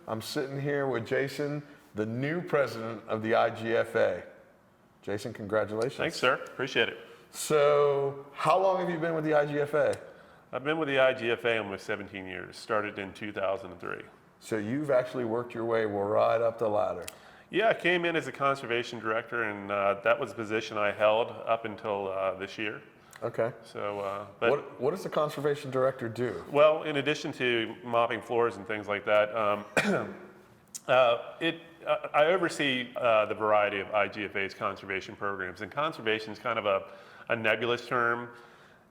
I'm sitting here with Jason, the new president of the IGFA. Jason, congratulations. Thanks, sir. Appreciate it. So, how long have you been with the IGFA? I've been with the IGFA almost 17 years. Started in 2003. So you've actually worked your way right up the ladder. Yeah, I came in as a conservation director, and that was the position I held up until this year. Okay. So, what does the conservation director do? Well, in addition to mopping floors and things like that, I oversee the variety of IGFA's conservation programs, and conservation is kind of a nebulous term.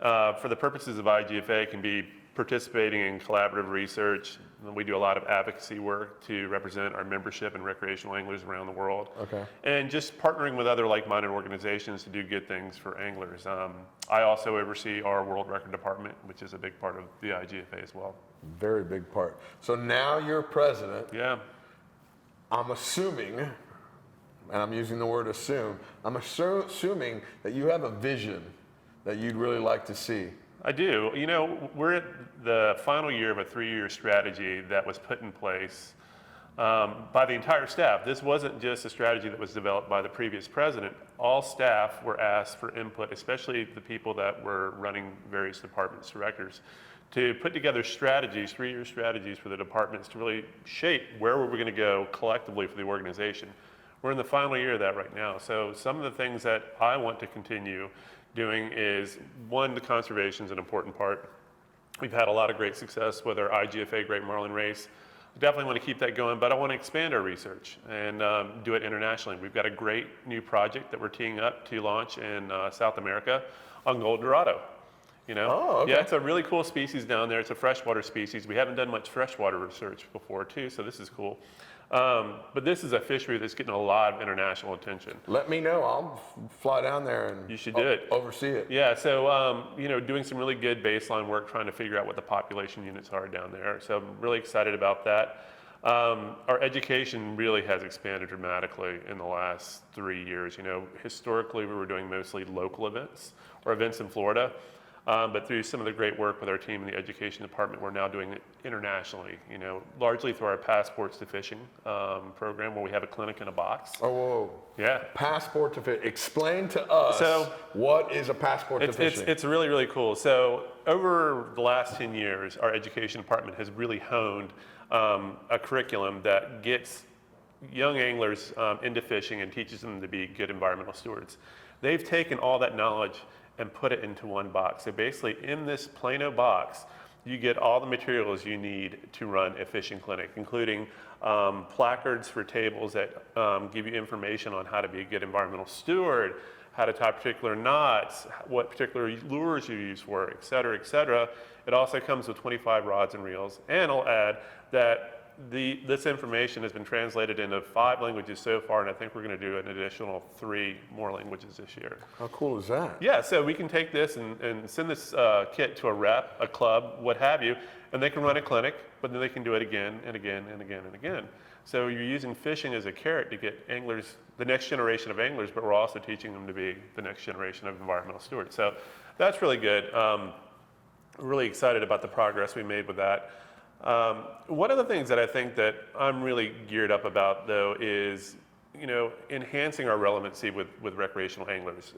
For the purposes of IGFA, it can be participating in collaborative research. We do a lot of advocacy work to represent our membership and recreational anglers around the world. Okay. And just partnering with other like-minded organizations to do good things for anglers. I also oversee our World Record Department, which is a big part of the IGFA as well. Very big part. So now you're president. Yeah. I'm assuming, and I'm using the word assume, I'm assuming that you have a vision that you'd really like to see. I do. You know, we're at the final year of a 3-year strategy that was put in place by the entire staff. This wasn't just a strategy that was developed by the previous president. All staff were asked for input, especially the people that were running various departments, directors, to put together strategies, 3-year strategies for the departments to really shape where we're going to go collectively for the organization. We're in the final year of that right now. So some of the things that I want to continue doing is, one, the conservation is an important part. We've had a lot of great success with our IGFA Great Marlin Race. We definitely want to keep that going, but I want to expand our research and do it internationally. We've got a great new project that we're teeing up to launch in South America on golden dorado. You know? Oh, okay. Yeah, it's a really cool species down there. It's a freshwater species. We haven't done much freshwater research before too, so this is cool. But this is a fishery that's getting a lot of international attention. Let me know. I'll fly down there and you should do it. Oversee it. Yeah, so you know, doing some really good baseline work, trying to figure out what the population units are down there. So I'm really excited about that. Our education really has expanded dramatically in the last 3 years. You know, historically we were doing mostly local events or events in Florida. But through some of the great work with our team in the education department, we're now doing it internationally, you know, largely through our Passports to Fishing program, where we have a clinic in a box. Oh, whoa. Yeah. Passport to Fishing. Explain to us what is a passport to fishing? It's really, really cool. So over the last 10 years, our education department has really honed a curriculum that gets young anglers into fishing and teaches them to be good environmental stewards. They've taken all that knowledge and put it into one box. So basically in this Plano box, you get all the materials you need to run a fishing clinic, including placards for tables that give you information on how to be a good environmental steward, how to tie particular knots, what particular lures you use for, et cetera, et cetera. It also comes with 25 rods and reels. And I'll add that this information has been translated into 5 languages so far, and I think we're going to do an additional 3 more languages this year. How cool is that? Yeah, so we can take this and send this kit to a rep, a club, what have you, and they can run a clinic, but then they can do it again and again and again and again. So you're using fishing as a carrot to get anglers, the next generation of anglers, but we're also teaching them to be the next generation of environmental stewards. So that's really good. Really excited about the progress we made with that. One of the things that I think that I'm really geared up about, though, is, you know, enhancing our relevancy with recreational anglers.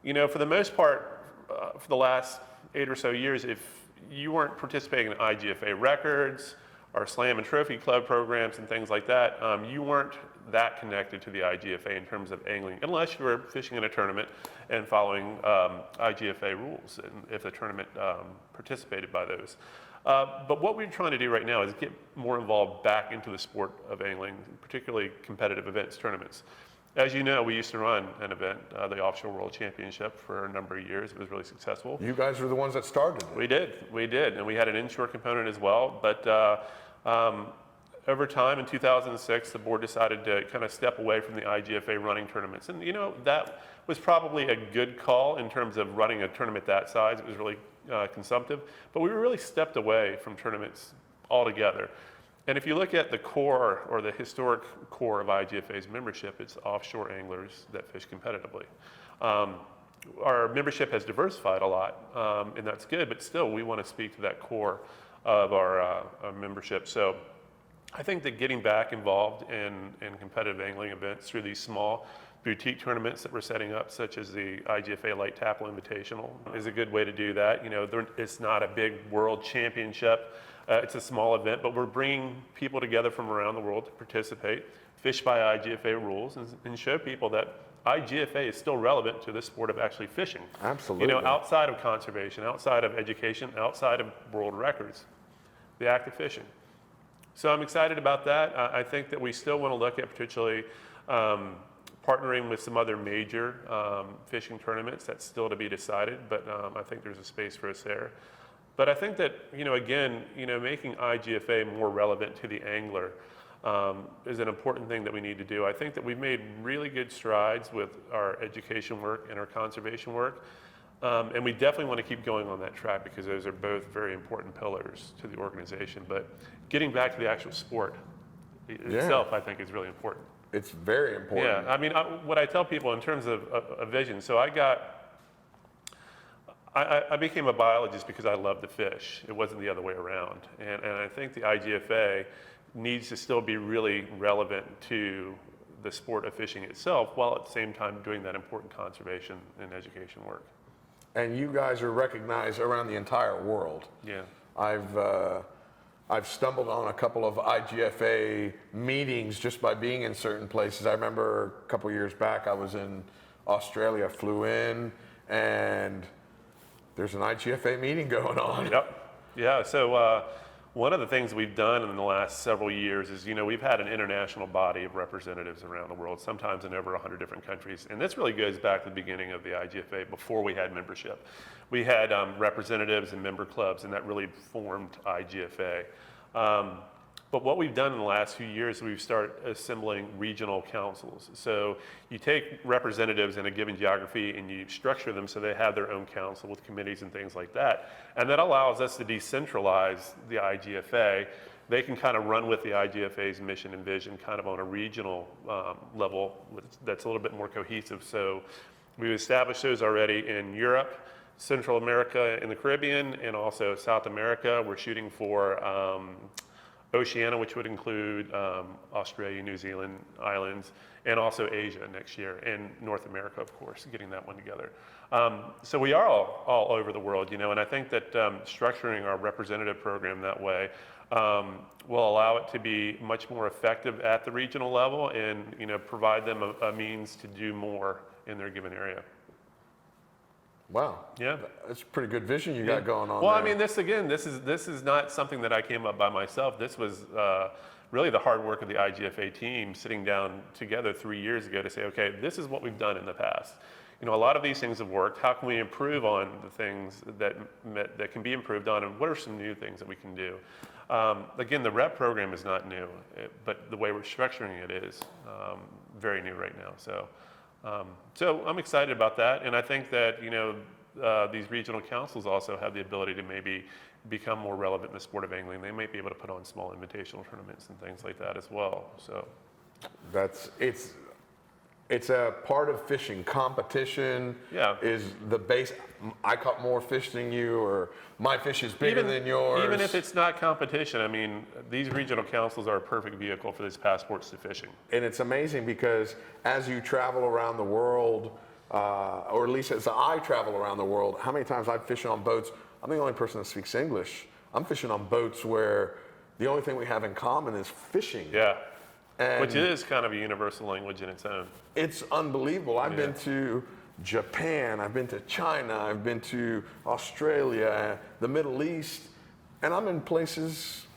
You know, for the most part, for the last 8 or so years, if you weren't participating in IGFA records or Slam and Trophy Club programs and things like that, you weren't that connected to the IGFA in terms of angling, unless you were fishing in a tournament and following IGFA rules, and if the tournament participated by those. But what we're trying to do right now is get more involved back into the sport of angling, particularly competitive events, tournaments. As you know, we used to run an event, the Offshore World Championship, for a number of years. It was really successful. You guys were the ones that started it. We did, and we had an inshore component as well. But over time, in 2006, the board decided to kind of step away from the IGFA running tournaments. And you know, that was probably a good call in terms of running a tournament that size. It was really consumptive, but we really stepped away from tournaments altogether. And if you look at the core, or the historic core of IGFA's membership, it's offshore anglers that fish competitively. Our membership has diversified a lot, and that's good, but still we want to speak to that core of our membership. So I think that getting back involved in competitive angling events through these small boutique tournaments that we're setting up, such as the IGFA Light Tackle Invitational, is a good way to do that. It's not a big world championship. It's a small event, but we're bringing people together from around the world to participate, fish by IGFA rules, and show people that IGFA is still relevant to the sport of actually fishing. Absolutely. Outside of conservation, outside of education, outside of world records, the act of fishing. So I'm excited about that. I think that we still want to look at potentially partnering with some other major fishing tournaments. That's still to be decided, but I think there's a space for us there. But I think that, again, making IGFA more relevant to the angler is an important thing that we need to do. I think that we've made really good strides with our education work and our conservation work. And we definitely want to keep going on that track because those are both very important pillars to the organization. But getting back to the actual sport itself, I think, is really important. It's very important. Yeah, I mean, what I tell people in terms of a vision, so I became a biologist because I love to fish. It wasn't the other way around. And I think the IGFA needs to still be really relevant to the sport of fishing itself, while at the same time doing that important conservation and education work. And you guys are recognized around the entire world. Yeah. I've stumbled on a couple of IGFA meetings just by being in certain places. I remember a couple years back I was in Australia, flew in, and there's an IGFA meeting going on. Yep. Yeah. So one of the things we've done in the last several years is, we've had an international body of representatives around the world, sometimes in over 100 different countries. And this really goes back to the beginning of the IGFA, before we had membership. We had representatives and member clubs, and that really formed IGFA. But what we've done in the last few years is we've started assembling regional councils. So you take representatives in a given geography and you structure them so they have their own council with committees and things like that. And that allows us to decentralize the IGFA. They can kind of run with the IGFA's mission and vision kind of on a regional level that's a little bit more cohesive. So we've established those already in Europe, Central America, and the Caribbean, and also South America. We're shooting for Oceania, which would include Australia, New Zealand islands, and also Asia next year, and North America, of course, getting that one together. So we are all over the world, and I think that structuring our representative program that way will allow it to be much more effective at the regional level and, provide them a means to do more in their given area. Wow. Yeah. That's a pretty good vision you got going on Well, there. I mean, this is not something that I came up by myself. This was really the hard work of the IGFA team sitting down together 3 years ago to say, okay, this is what we've done in the past. A lot of these things have worked. How can we improve on the things that can be improved on, and what are some new things that we can do? Again, the REP program is not new, but the way we're structuring it is very new right now. So I'm excited about that, and I think that these regional councils also have the ability to maybe become more relevant in the sport of angling. They might be able to put on small invitational tournaments and things like that as well. So it's a part of fishing. Competition is the base. I caught more fish than you, or my fish is bigger than yours. Even if it's not competition, I mean, these regional councils are a perfect vehicle for these passports to fishing. And it's amazing because as you travel around the world, or at least as I travel around the world, how many times I've fished on boats, I'm the only person that speaks English. I'm fishing on boats where the only thing we have in common is fishing. Yeah. And which is kind of a universal language in its own. It's unbelievable. I've been to Japan, I've been to China, I've been to Australia, the Middle East, and I'm in places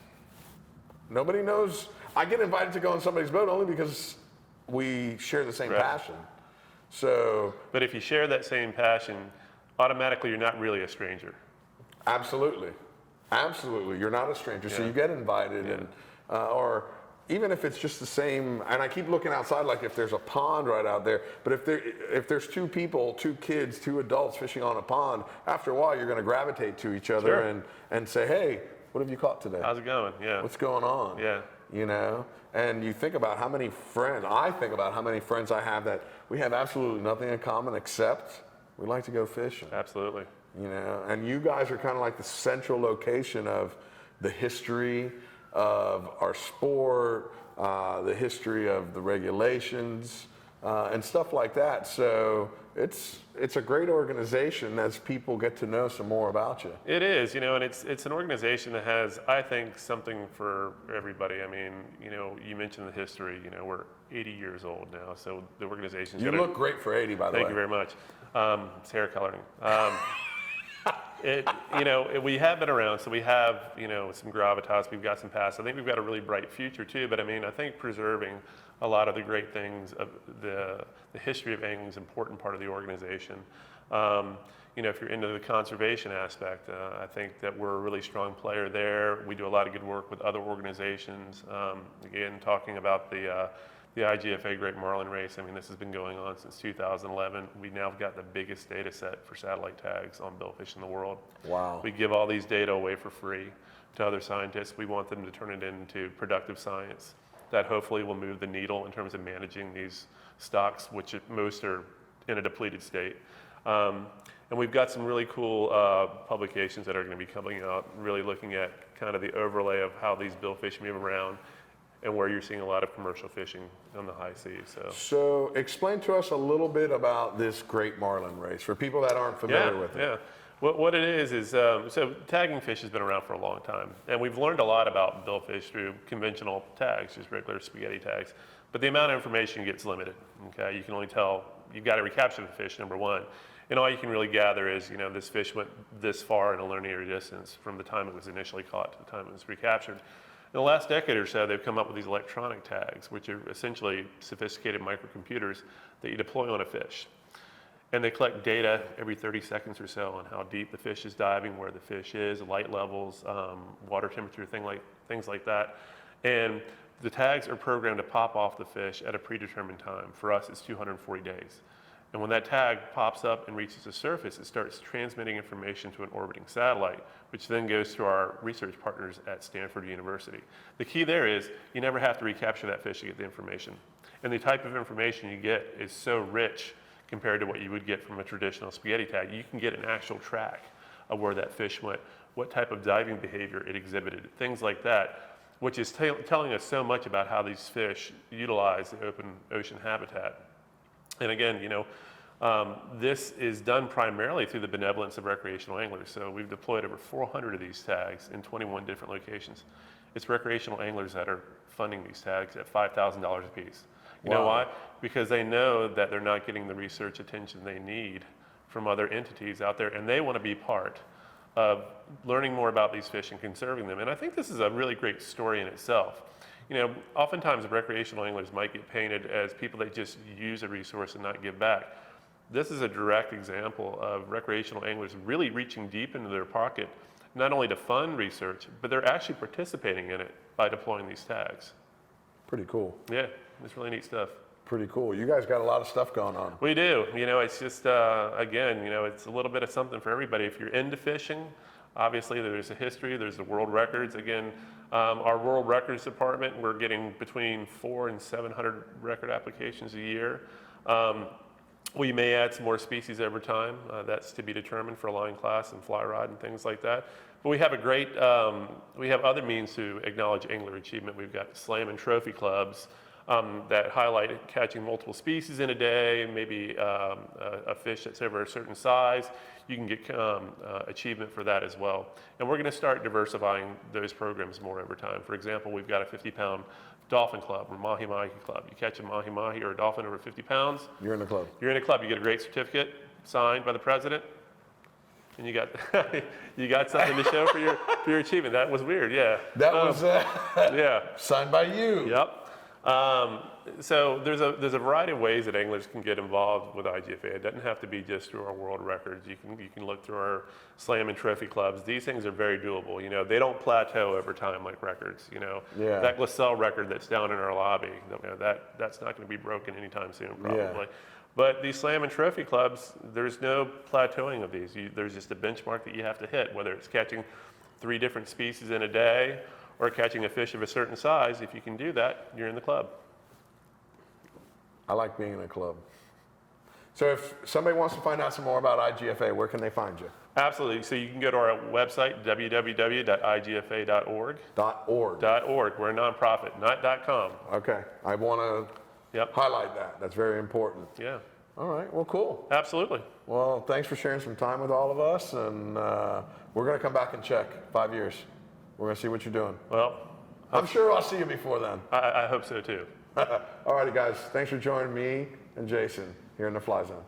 nobody knows. I get invited to go on somebody's boat only because we share the same passion. So, but if you share that same passion, automatically you're not really a stranger. Absolutely. You're not a stranger. So you get invited, and or even if it's just the same, and I keep looking outside like if there's a pond right out there, but if there's two people, two kids, two adults fishing on a pond, after a while you're going to gravitate to each other and say, hey, what have you caught today? How's it going? Yeah. What's going on? Yeah. And you think about how many friends, I think about how many friends I have that we have absolutely nothing in common except we like to go fishing. Absolutely. And you guys are kind of like the central location of the history, of our sport, the history of the regulations, and stuff like that. So it's a great organization as people get to know some more about you. It is, and it's an organization that has, I think, something for everybody. I mean, you mentioned the history. We're 80 years old now, so the organization's You look great for 80, by the way. Thank you very much. It's hair coloring. We have been around, so we have, some gravitas. We've got some past. I think we've got a really bright future too. But I think preserving a lot of the great things of the history of angling is an important part of the organization. If you're into the conservation aspect, I think that we're a really strong player there. We do a lot of good work with other organizations. Again, talking about the IGFA Great Marlin Race, this has been going on since 2011. We now have got the biggest data set for satellite tags on billfish in the world. Wow. We give all these data away for free to other scientists. We want them to turn it into productive science that hopefully will move the needle in terms of managing these stocks, which most are in a depleted state. And we've got some really cool publications that are going to be coming out, really looking at kind of the overlay of how these billfish move around and where you're seeing a lot of commercial fishing on the high seas. So explain to us a little bit about this Great Marlin Race for people that aren't familiar with it. Yeah. What it is so tagging fish has been around for a long time, and we've learned a lot about billfish through conventional tags, just regular spaghetti tags. But the amount of information gets limited. Okay, you can only tell you've got to recapture the fish, number one, and all you can really gather is this fish went this far in a linear distance from the time it was initially caught to the time it was recaptured. In the last decade or so, they've come up with these electronic tags, which are essentially sophisticated microcomputers that you deploy on a fish. And they collect data every 30 seconds or so on how deep the fish is diving, where the fish is, light levels, water temperature, things like that. And the tags are programmed to pop off the fish at a predetermined time. For us, it's 240 days. And when that tag pops up and reaches the surface, it starts transmitting information to an orbiting satellite, which then goes to our research partners at Stanford University. The key there is you never have to recapture that fish to get the information. And the type of information you get is so rich compared to what you would get from a traditional spaghetti tag. You can get an actual track of where that fish went, what type of diving behavior it exhibited, things like that, which is telling us so much about how these fish utilize the open ocean habitat. And again, this is done primarily through the benevolence of recreational anglers. So we've deployed over 400 of these tags in 21 different locations. It's recreational anglers that are funding these tags at $5,000 a piece. You know why? Because they know that they're not getting the research attention they need from other entities out there, and they want to be part of learning more about these fish and conserving them. And I think this is a really great story in itself. Oftentimes recreational anglers might get painted as people that just use a resource and not give back. This is a direct example of recreational anglers really reaching deep into their pocket, not only to fund research, but they're actually participating in it by deploying these tags. Pretty cool. Yeah, it's really neat stuff. Pretty cool. You guys got a lot of stuff going on. We do. It's just, again, it's a little bit of something for everybody. If you're into fishing, obviously there's a history, there's the world records. Again, our world records department, we're getting between 400 and 700 record applications a year. We may add some more species over time. That's to be determined for line class and fly rod and things like that. But we have we have other means to acknowledge angler achievement. We've got slam and trophy clubs that highlight catching multiple species in a day, maybe a fish that's over a certain size. You can get achievement for that as well. And we're going to start diversifying those programs more over time. For example, we've got a 50-pound dolphin club or mahi-mahi club. You catch a mahi-mahi or a dolphin over 50 pounds. You're in the club. You're in a club. You get a great certificate signed by the president. And you got you got something to show for your achievement. That was weird, yeah. That was yeah. signed by you. Yep. So there's a variety of ways that anglers can get involved with IGFA. It doesn't have to be just through our world records. You can look through our slam and trophy clubs. These things are very doable. They don't plateau over time like records. Yeah. That Glassell record that's down in our lobby, that's not going to be broken anytime soon, probably. Yeah. But these slam and trophy clubs, there's no plateauing of these. There's just a benchmark that you have to hit, whether it's catching 3 different species in a day or catching a fish of a certain size. If you can do that, you're in the club. I like being in a club. So if somebody wants to find out some more about IGFA, where can they find you? Absolutely. So you can go to our website, www.igfa.org. .org. .org. We're a nonprofit, not .com. Okay. I want to Yep. highlight that. That's very important. Yeah. All right. Well, cool. Absolutely. Well, thanks for sharing some time with all of us, and we're going to come back and check 5 years. We're going to see what you're doing. Well, I'm sure I'll see you before then. I hope so too. All righty, guys. Thanks for joining me and Jason here in the Fly Zone.